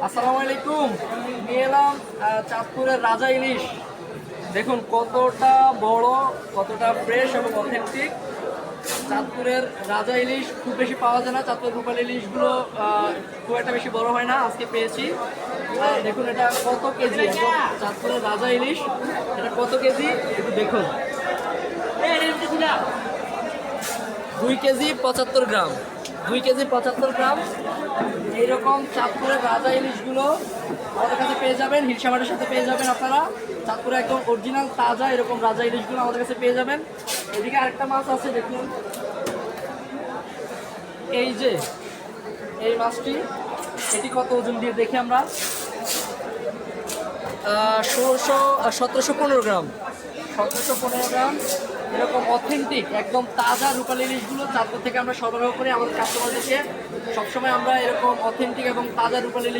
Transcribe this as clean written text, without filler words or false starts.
আসসালামু আলাইকুম। নিয়ে এলাম চাঁদপুরের রাজা ইলিশ। দেখুন কতটা বড়, কতটা ফ্রেশ এবং অথেন্টিক। চাঁদপুরের রাজা ইলিশ খুব বেশি পাওয়া যায় না। চাঁদপুরের রূপালী ইলিশগুলো খুব একটা বেশি বড় হয় না, আজকে পেয়েছি। দেখুন এটা কত কেজি, একদম চাঁদপুরের রাজা ইলিশ। এটা কত কেজি একটু দেখুন। 2 কেজি 75 গ্রাম, 2 কেজি 75 গ্রাম। এইরকম চাঁদপুরের রাজা ইলিশগুলো আমাদের কাছে পেয়ে যাবেন, হিলসামাটের সাথে পেয়ে যাবেন আপনারা। চাঁদপুরে একদম অরিজিনাল তাজা এরকম রাজা ইলিশগুলো আমাদের কাছে পেয়ে যাবেন। এদিকে আরেকটা মাছ আছে, দেখুন এই যে এই মাছটি, এটি কত ওজন দিয়ে দেখি আমরা। 1715 গ্রাম, 1715 গ্রাম। এরকম অথেন্টিক একদম তাজা রূপালী ইলিশগুলো চাঁদপুর থেকে আমরা সরবরাহ করি আমাদের কাস্টমারদেরকে। সবসময় আমরা এরকম অথেন্টিক এবং তাজা রূপালী ইলিশ